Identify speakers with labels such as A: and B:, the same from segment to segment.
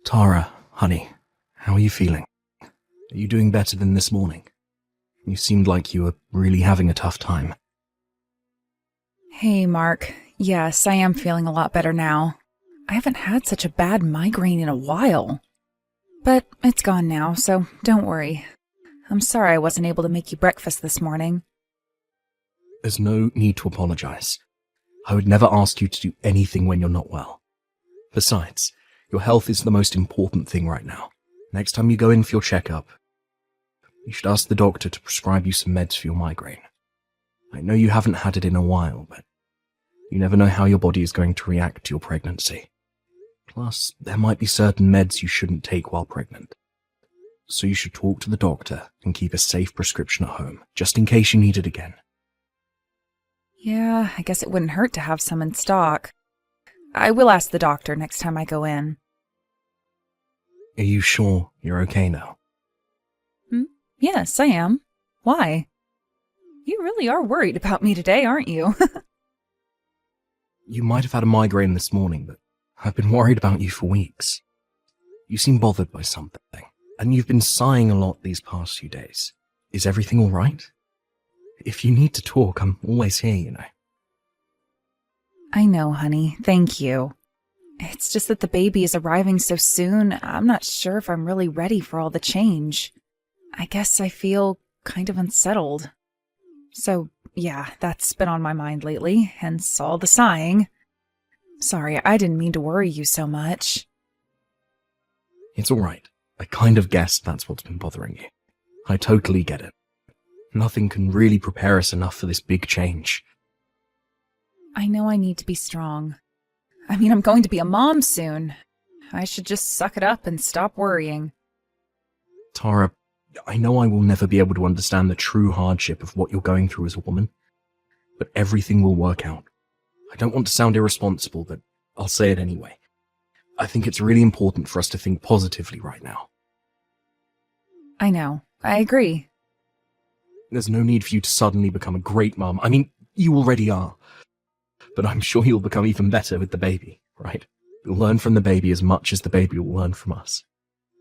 A: Tara, honey, how are you feeling? Are you doing better than this morning? You seemed like you were really having a tough time.
B: Hey, Mark. Yes, I am feeling a lot better now. I haven't had such a bad migraine in a while. But it's gone now, so don't worry. I'm sorry I wasn't able to make you breakfast this morning.
A: There's no need to apologize. I would never ask you to do anything when you're not well. Besides, your health is the most important thing right now. Next time you go in for your checkup, you should ask the doctor to prescribe you some meds for your migraine. I know you haven't had it in a while, but you never know how your body is going to react to your pregnancy. Plus, there might be certain meds you shouldn't take while pregnant. So you should talk to the doctor and keep a safe prescription at home, just in case you need it again.
B: Yeah, I guess it wouldn't hurt to have some in stock. I will ask the doctor next time I go in.
A: Are you sure you're okay now?
B: Yes, I am. Why? You really are worried about me today, aren't you?
A: You might have had a migraine this morning, but I've been worried about you for weeks. You seem bothered by something, and you've been sighing a lot these past few days. Is everything all right? If you need to talk, I'm always here, you know.
B: I know, honey. Thank you. It's just that the baby is arriving so soon, I'm not sure if I'm really ready for all the change. I guess I feel kind of unsettled. So, yeah, that's been on my mind lately, hence all the sighing. Sorry, I didn't mean to worry you so much.
A: It's all right. I kind of guessed that's what's been bothering you. I totally get it. Nothing can really prepare us enough for this big change.
B: I know I need to be strong. I mean, I'm going to be a mom soon. I should just suck it up and stop worrying.
A: Tara, I know I will never be able to understand the true hardship of what you're going through as a woman, but everything will work out. I don't want to sound irresponsible, but I'll say it anyway. I think it's really important for us to think positively right now.
B: I know. I agree.
A: There's no need for you to suddenly become a great mum. I mean, you already are. But I'm sure you'll become even better with the baby, right? You'll learn from the baby as much as the baby will learn from us.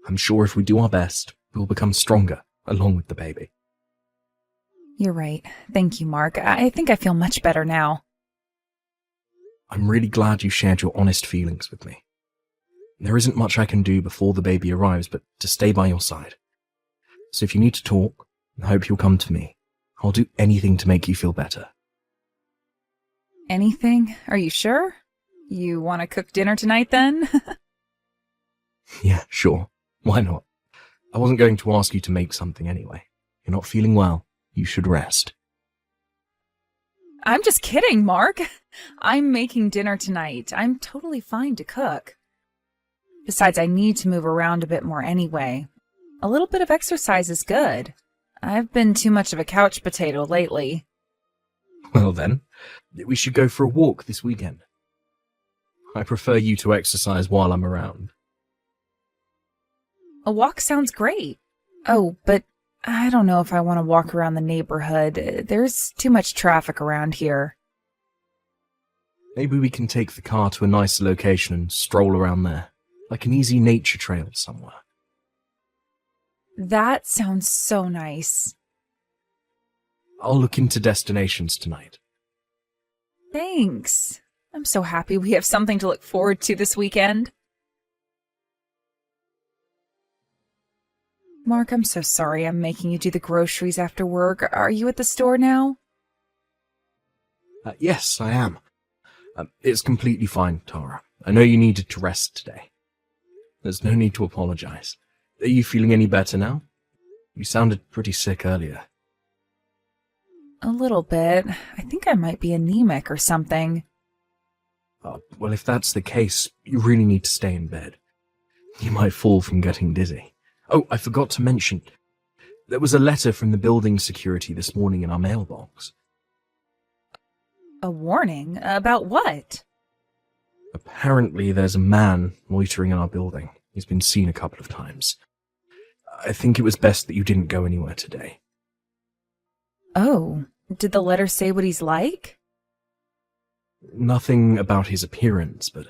A: I'm sure if we do our best, we'll become stronger along with the baby.
B: You're right. Thank you, Mark. I think I feel much better now.
A: I'm really glad you shared your honest feelings with me. There isn't much I can do before the baby arrives but to stay by your side. So if you need to talk, I hope you'll come to me. I'll do anything to make you feel better.
B: Anything? Are you sure? You want to cook dinner tonight, then?
A: Yeah, sure. Why not? I wasn't going to ask you to make something anyway. You're not feeling well. You should rest.
B: I'm just kidding, Mark. I'm making dinner tonight. I'm totally fine to cook. Besides, I need to move around a bit more anyway. A little bit of exercise is good. I've been too much of a couch potato lately.
A: Well then, we should go for a walk this weekend. I prefer you to exercise while I'm around.
B: A walk sounds great. Oh, but I don't know if I want to walk around the neighborhood. There's too much traffic around here.
A: Maybe we can take the car to a nicer location and stroll around there, like an easy nature trail somewhere.
B: That sounds so nice.
A: I'll look into destinations tonight.
B: Thanks. I'm so happy we have something to look forward to this weekend. Mark, I'm so sorry I'm making you do the groceries after work. Are you at the store now?
A: Yes, I am. It's completely fine, Tara. I know you needed to rest today. There's no need to apologize. Are you feeling any better now? You sounded pretty sick earlier.
B: A little bit. I think I might be anemic or something.
A: Well, if that's the case, you really need to stay in bed. You might fall from getting dizzy. Oh, I forgot to mention. There was a letter from the building security this morning in our mailbox.
B: A warning? About what?
A: Apparently there's a man loitering in our building. He's been seen a couple of times. I think it was best that you didn't go anywhere today.
B: Oh, did the letter say what he's like?
A: Nothing about his appearance, but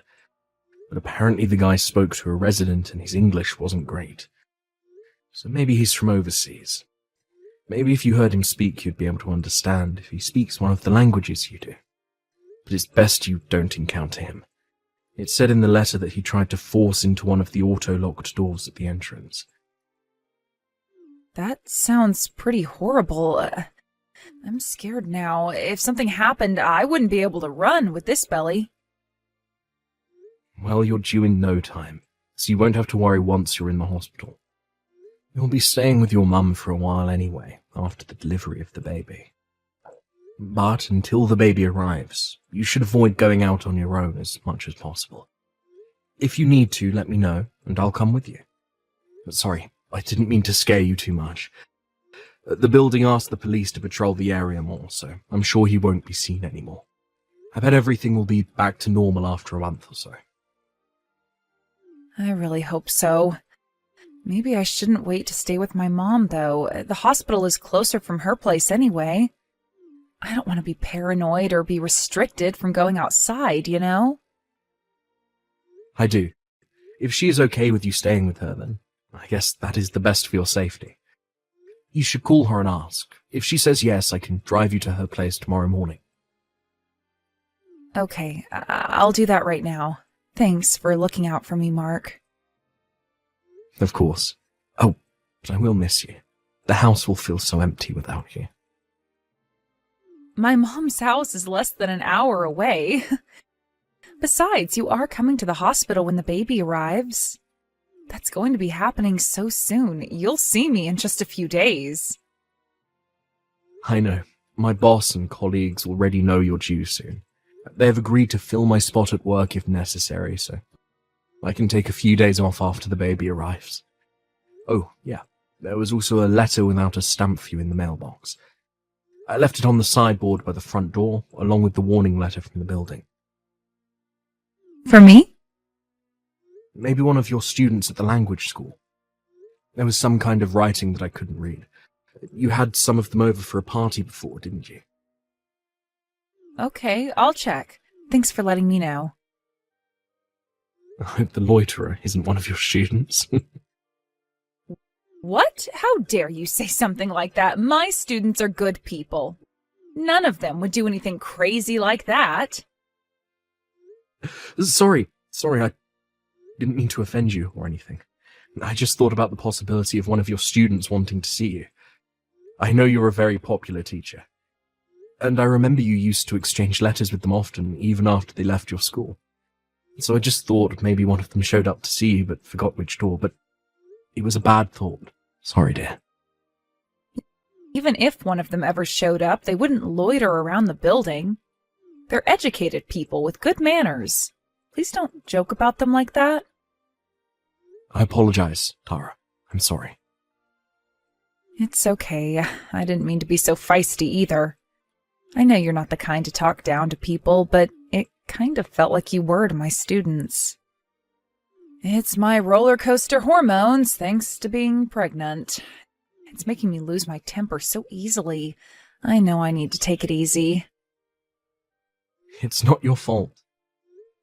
A: but apparently the guy spoke to a resident and his English wasn't great. So maybe he's from overseas. Maybe if you heard him speak, you'd be able to understand if he speaks one of the languages you do. But it's best you don't encounter him. It said in the letter that he tried to force into one of the auto-locked doors at the entrance.
B: That sounds pretty horrible. I'm scared now. If something happened, I wouldn't be able to run with this belly.
A: Well, you're due in no time, so you won't have to worry once you're in the hospital. You'll be staying with your mum for a while anyway, after the delivery of the baby. But until the baby arrives, you should avoid going out on your own as much as possible. If you need to, let me know, and I'll come with you. But sorry, I didn't mean to scare you too much. The building asked the police to patrol the area more, so I'm sure he won't be seen anymore. I bet everything will be back to normal after a month or so.
B: I really hope so. Maybe I shouldn't wait to stay with my mom, though. The hospital is closer from her place anyway. I don't want to be paranoid or be restricted from going outside, you know?
A: I do. If she is okay with you staying with her, then I guess that is the best for your safety. You should call her and ask. If she says yes, I can drive you to her place tomorrow morning.
B: Okay, I'll do that right now. Thanks for looking out for me, Mark.
A: Of course. Oh, but I will miss you. The house will feel so empty without you.
B: My mom's house is less than an hour away. Besides, you are coming to the hospital when the baby arrives. That's going to be happening so soon. You'll see me in just a few days.
A: I know. My boss and colleagues already know you're due soon. They have agreed to fill my spot at work if necessary, so I can take a few days off after the baby arrives. Oh, yeah. There was also a letter without a stamp for you in the mailbox. I left it on the sideboard by the front door, along with the warning letter from the building.
B: For me?
A: Maybe one of your students at the language school. There was some kind of writing that I couldn't read. You had some of them over for a party before, didn't you?
B: Okay, I'll check. Thanks for letting me know.
A: I hope the loiterer isn't one of your students.
B: What? How dare you say something like that? My students are good people. None of them would do anything crazy like that.
A: Sorry, I didn't mean to offend you or anything. I just thought about the possibility of one of your students wanting to see you. I know you're a very popular teacher. And I remember you used to exchange letters with them often, even after they left your school. So I just thought maybe one of them showed up to see you, but forgot which door, but it was a bad thought. Sorry, dear.
B: Even if one of them ever showed up, they wouldn't loiter around the building. They're educated people with good manners. Please don't joke about them like that.
A: I apologize, Tara. I'm sorry.
B: It's okay. I didn't mean to be so feisty either. I know you're not the kind to talk down to people, but it kind of felt like you were to my students. It's my roller coaster hormones, thanks to being pregnant. It's making me lose my temper so easily. I know I need to take it easy.
A: It's not your fault.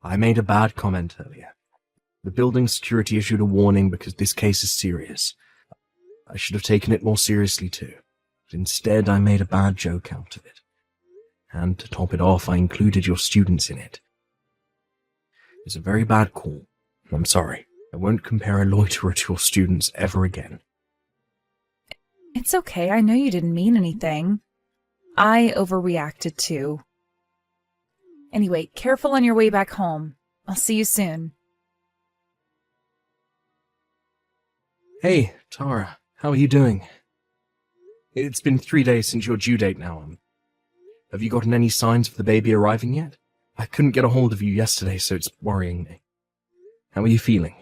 A: I made a bad comment earlier. The building security issued a warning because this case is serious. I should have taken it more seriously too, but instead I made a bad joke out of it. And to top it off, I included your students in it. It's a very bad call. I'm sorry. I won't compare a loiterer to your students ever again.
B: It's okay. I know you didn't mean anything. I overreacted too. Anyway, careful on your way back home. I'll see you soon.
A: Hey, Tara. How are you doing? It's been 3 days since your due date now. Have you gotten any signs of the baby arriving yet? I couldn't get a hold of you yesterday, so it's worrying me. How are you feeling?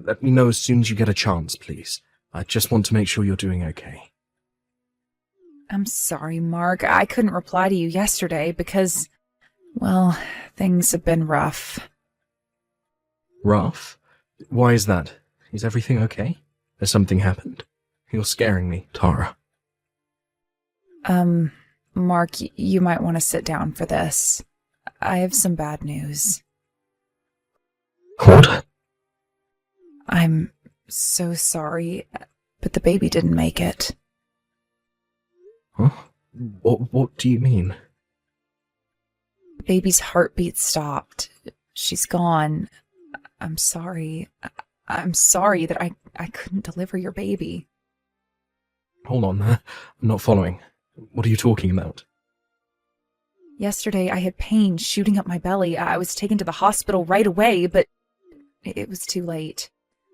A: Let me know as soon as you get a chance, please. I just want to make sure you're doing okay.
B: I'm sorry, Mark. I couldn't reply to you yesterday because, well, things have been rough.
A: Rough? Why is that? Is everything okay? Has something happened? You're scaring me, Tara.
B: Mark, you might want to sit down for this. I have some bad news.
A: What?
B: I'm so sorry, but the baby didn't make it.
A: Huh? What do you mean?
B: The baby's heartbeat stopped. She's gone. I'm sorry. I'm sorry that I couldn't deliver your baby.
A: Hold on, I'm not following. What are you talking about?
B: Yesterday I had pain shooting up my belly. I was taken to the hospital right away, but it was too late.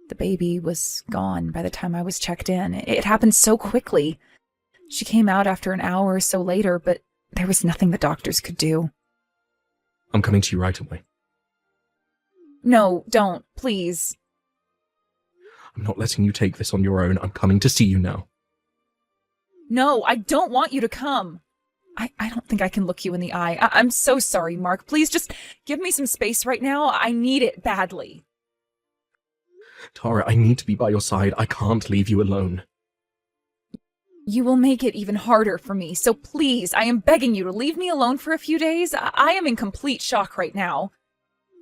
B: The baby was gone by the time I was checked in. It happened so quickly. She came out after an hour or so later, but there was nothing the doctors could do.
A: I'm coming to you right away.
B: No, don't, please.
A: I'm not letting you take this on your own. I'm coming to see you now.
B: No, I don't want you to come. I don't think I can look you in the eye. I'm so sorry, Mark. Please just give me some space right now. I need it badly.
A: Tara, I need to be by your side. I can't leave you alone.
B: You will make it even harder for me, so please, I am begging you to leave me alone for a few days. I am in complete shock right now.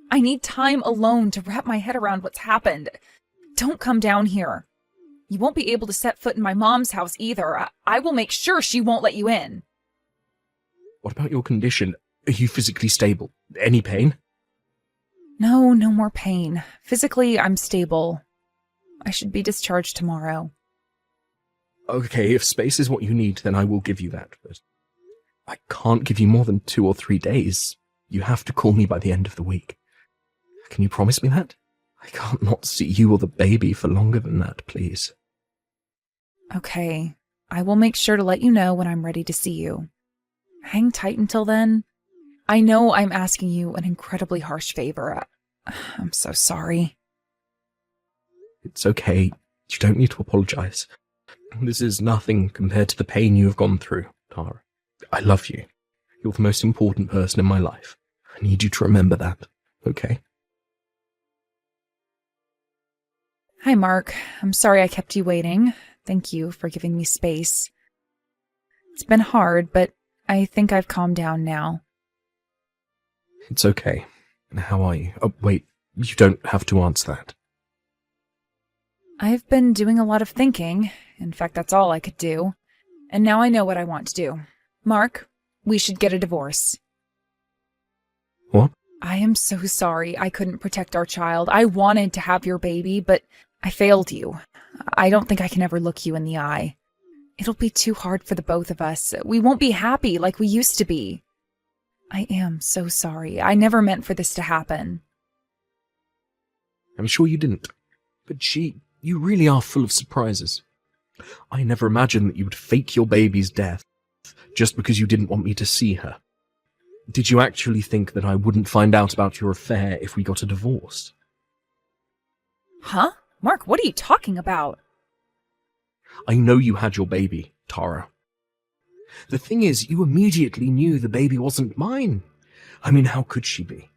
B: I need time alone to wrap my head around what's happened. Don't come down here. You won't be able to set foot in my mom's house either. I will make sure she won't let you in.
A: What about your condition? Are you physically stable? Any pain?
B: No more pain. Physically, I'm stable. I should be discharged tomorrow.
A: Okay, if space is what you need, then I will give you that, but I can't give you more than 2 or 3 days. You have to call me by the end of the week. Can you promise me that? I can't not see you or the baby for longer than that, please.
B: Okay, I will make sure to let you know when I'm ready to see you. Hang tight until then. I know I'm asking you an incredibly harsh favor. I'm so sorry.
A: It's okay. You don't need to apologize. This is nothing compared to the pain you have gone through, Tara. I love you. You're the most important person in my life. I need you to remember that, okay?
B: Hi, Mark. I'm sorry I kept you waiting. Thank you for giving me space. It's been hard, but I think I've calmed down now.
A: It's okay. How are you? Oh, wait, you don't have to answer that.
B: I've been doing a lot of thinking. In fact, that's all I could do. And now I know what I want to do. Mark, we should get a divorce.
A: What?
B: I am so sorry I couldn't protect our child. I wanted to have your baby, but I failed you. I don't think I can ever look you in the eye. It'll be too hard for the both of us. We won't be happy like we used to be. I am so sorry. I never meant for this to happen.
A: I'm sure you didn't. But you really are full of surprises. I never imagined that you would fake your baby's death just because you didn't want me to see her. Did you actually think that I wouldn't find out about your affair if we got a divorce?
B: Huh? Mark, what are you talking about?
A: I know you had your baby, Tara. The thing is, you immediately knew the baby wasn't mine. I mean, how could she be?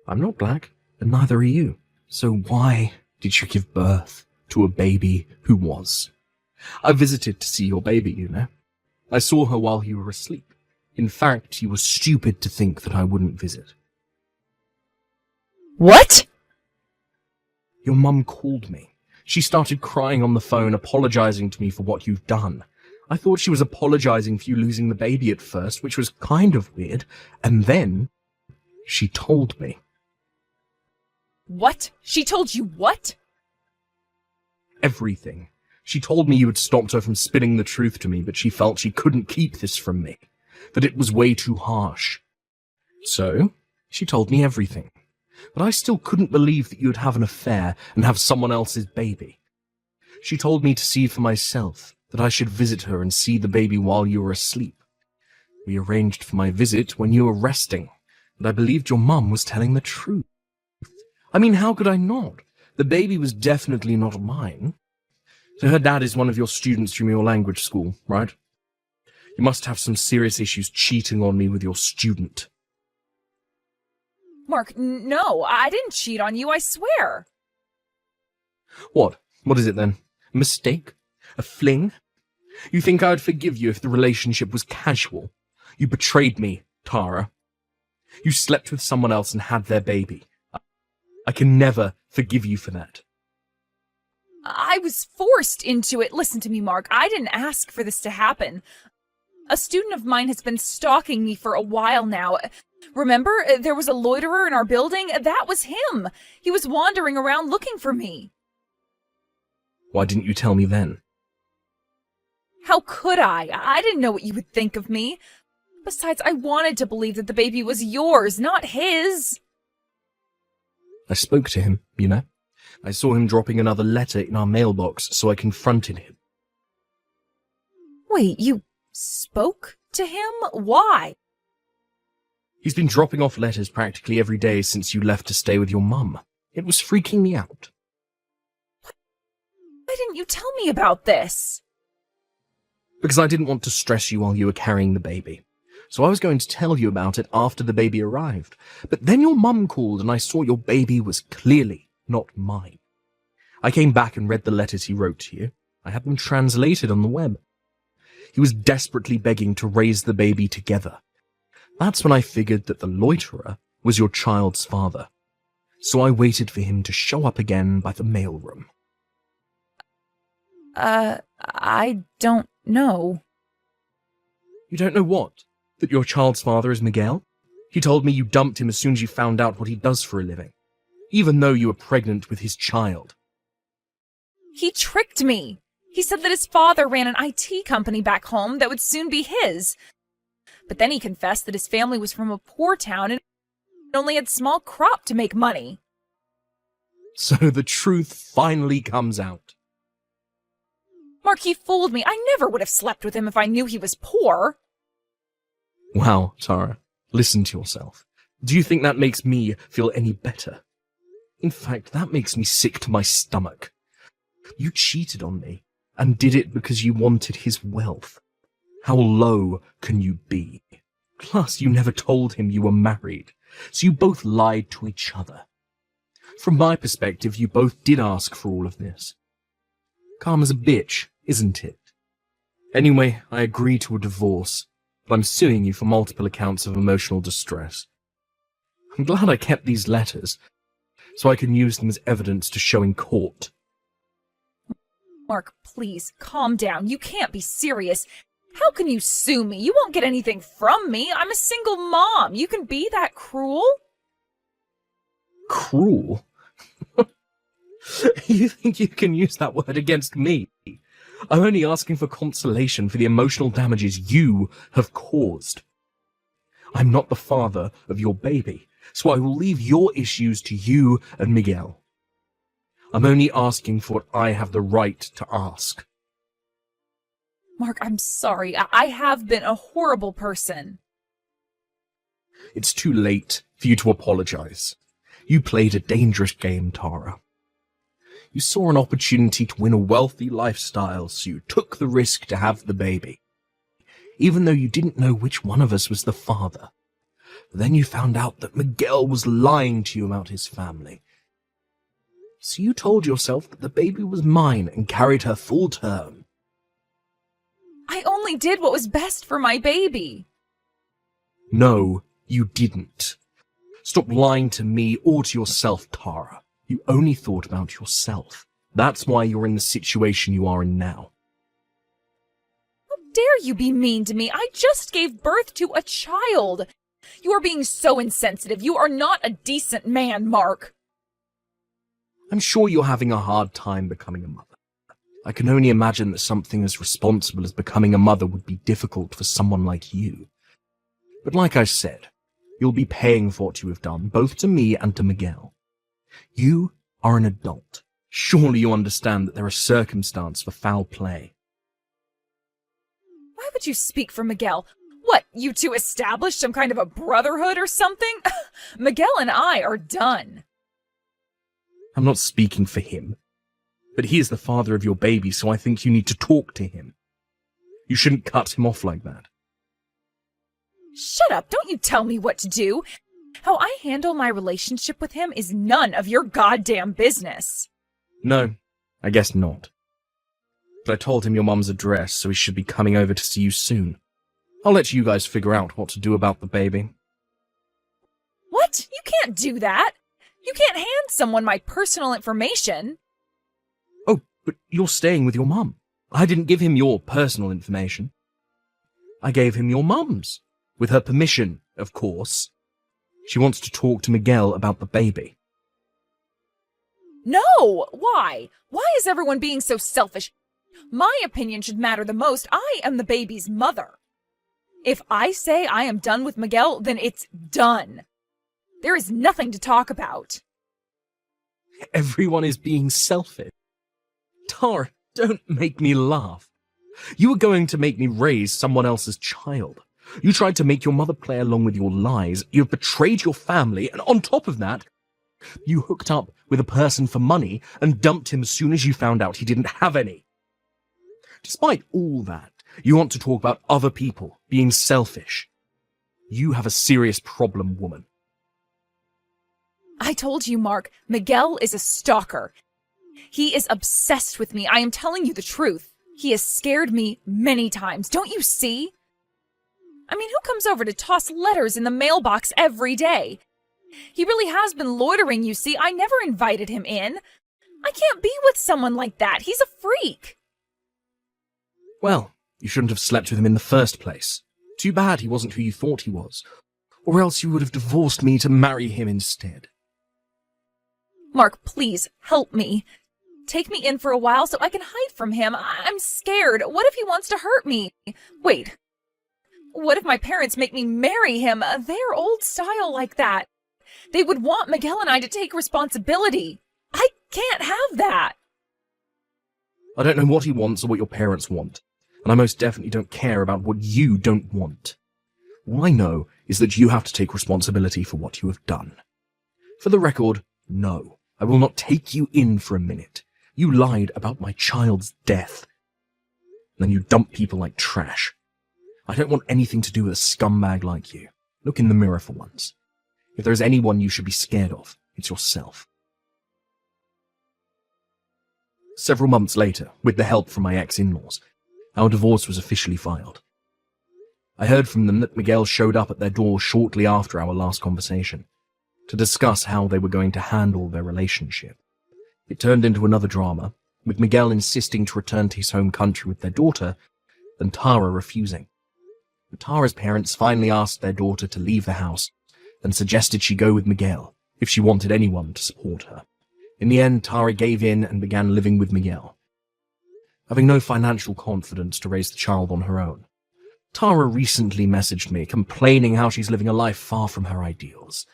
A: I'm not black, and neither are you. So why did you give birth to a baby who was? I visited to see your baby, you know. I saw her while you were asleep. In fact, you were stupid to think that I wouldn't visit.
B: What?
A: Your mum called me. She started crying on the phone, apologizing to me for what you've done. I thought she was apologizing for you losing the baby at first, which was kind of weird, and then she told me.
B: What? She told you what?
A: Everything. She told me you had stopped her from spitting the truth to me, but she felt she couldn't keep this from me, that it was way too harsh. So, she told me everything. But I still couldn't believe that you'd have an affair and have someone else's baby. She told me to see for myself, that I should visit her and see the baby while you were asleep. We arranged for my visit when you were resting, and I believed your mum was telling the truth. I mean, how could I not? The baby was definitely not mine. So her dad is one of your students from your language school, right? You must have some serious issues cheating on me with your student.
B: Mark, no, I didn't cheat on you, I swear.
A: What? What is it then? A mistake? A fling? You think I would forgive you if the relationship was casual? You betrayed me, Tara. You slept with someone else and had their baby. I can never forgive you for that.
B: I was forced into it. Listen to me, Mark. I didn't ask for this to happen. A student of mine has been stalking me for a while now. Remember, there was a loiterer in our building? That was him. He was wandering around looking for me.
A: Why didn't you tell me then?
B: How could I? I didn't know what you would think of me. Besides, I wanted to believe that the baby was yours, not his.
A: I spoke to him, you know. I saw him dropping another letter in our mailbox, so I confronted him.
B: Wait, you spoke to him? Why?
A: He's been dropping off letters practically every day since you left to stay with your mum. It was freaking me out.
B: Why didn't you tell me about this?
A: Because I didn't want to stress you while you were carrying the baby. So I was going to tell you about it after the baby arrived. But then your mum called and I saw your baby was clearly not mine. I came back and read the letters he wrote to you. I had them translated on the web. He was desperately begging to raise the baby together. That's when I figured that the loiterer was your child's father. So I waited for him to show up again by the mailroom.
B: I don't know.
A: You don't know what? That your child's father is Miguel? He told me you dumped him as soon as you found out what he does for a living, even though you were pregnant with his child.
B: He tricked me. He said that his father ran an IT company back home that would soon be his. But then he confessed that his family was from a poor town and only had small crop to make money.
A: So the truth finally comes out.
B: Mark, he fooled me. I never would have slept with him if I knew he was poor.
A: Wow, Tara, listen to yourself. Do you think that makes me feel any better? In fact, that makes me sick to my stomach. You cheated on me, and did it because you wanted his wealth. How low can you be? Plus, you never told him you were married, so you both lied to each other. From my perspective, you both did ask for all of this. Karma's a bitch, isn't it? Anyway, I agreed to a divorce, but I'm suing you for multiple accounts of emotional distress. I'm glad I kept these letters, so I can use them as evidence to show in court.
B: Mark, please, calm down. You can't be serious. How can you sue me? You won't get anything from me. I'm a single mom. You can be that cruel?
A: Cruel? You think you can use that word against me? I'm only asking for consolation for the emotional damages you have caused. I'm not the father of your baby, so I will leave your issues to you and Miguel. I'm only asking for what I have the right to ask.
B: Mark, I'm sorry. I have been a horrible person.
A: It's too late for you to apologize. You played a dangerous game, Tara. You saw an opportunity to win a wealthy lifestyle, so you took the risk to have the baby, even though you didn't know which one of us was the father. But then you found out that Miguel was lying to you about his family. So you told yourself that the baby was mine and carried her full term.
B: I only did what was best for my baby.
A: No, you didn't. Stop lying to me or to yourself, Tara. You only thought about yourself. That's why you're in the situation you are in now.
B: How dare you be mean to me? I just gave birth to a child. You are being so insensitive. You are not a decent man, Mark.
A: I'm sure you're having a hard time becoming a mother. I can only imagine that something as responsible as becoming a mother would be difficult for someone like you. But like I said, you'll be paying for what you have done, both to me and to Miguel. You are an adult. Surely you understand that there are circumstances for foul play.
B: Why would you speak for Miguel? What, you two established some kind of a brotherhood or something? Miguel and I are done.
A: I'm not speaking for him, but he is the father of your baby, so I think you need to talk to him. You shouldn't cut him off like that.
B: Shut up, don't you tell me what to do. How I handle my relationship with him is none of your goddamn business.
A: No, I guess not. But I told him your mum's address, so he should be coming over to see you soon. I'll let you guys figure out what to do about the baby.
B: What? You can't do that. You can't hand someone my personal information.
A: Oh, but you're staying with your mum. I didn't give him your personal information. I gave him your mum's. With her permission, of course. She wants to talk to Miguel about the baby.
B: No! Why? Why is everyone being so selfish? My opinion should matter the most. I am the baby's mother. If I say I am done with Miguel, then it's done. There is nothing to talk about.
A: Everyone is being selfish. Tara, don't make me laugh. You were going to make me raise someone else's child. You tried to make your mother play along with your lies. You've betrayed your family, and on top of that, you hooked up with a person for money and dumped him as soon as you found out he didn't have any. Despite all that, you want to talk about other people being selfish. You have a serious problem, woman.
B: I told you, Mark, Miguel is a stalker. He is obsessed with me. I am telling you the truth. He has scared me many times. Don't you see? I mean, who comes over to toss letters in the mailbox every day? He really has been loitering, you see. I never invited him in. I can't be with someone like that. He's a freak.
A: Well, you shouldn't have slept with him in the first place. Too bad he wasn't who you thought he was. Or else you would have divorced me to marry him instead.
B: Mark, please, help me. Take me in for a while so I can hide from him. I'm scared. What if he wants to hurt me? Wait. What if my parents make me marry him? They're old style like that. They would want Miguel and I to take responsibility. I can't have that.
A: I don't know what he wants or what your parents want, and I most definitely don't care about what you don't want. All I know is that you have to take responsibility for what you have done. For the record, no, I will not take you in for a minute. You lied about my child's death. Then you dump people like trash. I don't want anything to do with a scumbag like you. Look in the mirror for once. If there is anyone you should be scared of, it's yourself. Several months later, with the help from my ex-in-laws, our divorce was officially filed. I heard from them that Miguel showed up at their door shortly after our last conversation to discuss how they were going to handle their relationship. It turned into another drama, with Miguel insisting to return to his home country with their daughter, and Tara refusing. But Tara's parents finally asked their daughter to leave the house and suggested she go with Miguel if she wanted anyone to support her. In the end, Tara gave in and began living with Miguel. Having no financial confidence to raise the child on her own, Tara recently messaged me complaining how she's living a life far from her ideals.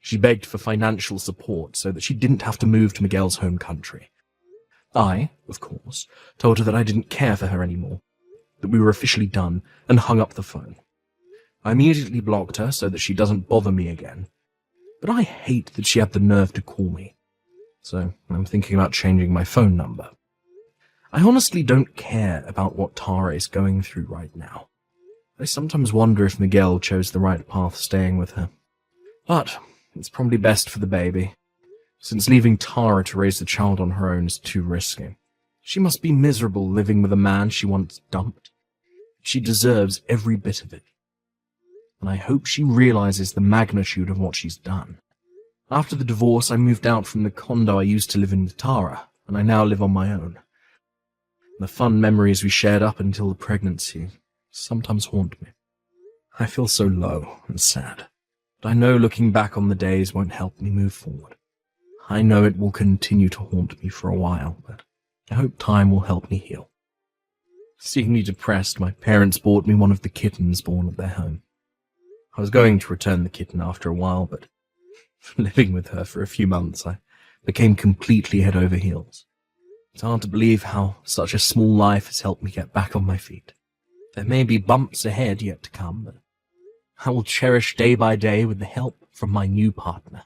A: She begged for financial support so that she didn't have to move to Miguel's home country. I, of course, told her that I didn't care for her anymore, that we were officially done, and hung up the phone. I immediately blocked her so that she doesn't bother me again, but I hate that she had the nerve to call me, so I'm thinking about changing my phone number. I honestly don't care about what Tara is going through right now. I sometimes wonder if Miguel chose the right path staying with her. But it's probably best for the baby, since leaving Tara to raise the child on her own is too risky. She must be miserable living with a man she once dumped. She deserves every bit of it. And I hope she realizes the magnitude of what she's done. After the divorce, I moved out from the condo I used to live in with Tara, and I now live on my own. The fun memories we shared up until the pregnancy sometimes haunt me. I feel so low and sad, but I know looking back on the days won't help me move forward. I know it will continue to haunt me for a while, but I hope time will help me heal. Seeing me depressed, my parents bought me one of the kittens born at their home. I was going to return the kitten after a while, but living with her for a few months, I became completely head over heels. It's hard to believe how such a small life has helped me get back on my feet. There may be bumps ahead yet to come, but I will cherish day by day with the help from my new partner.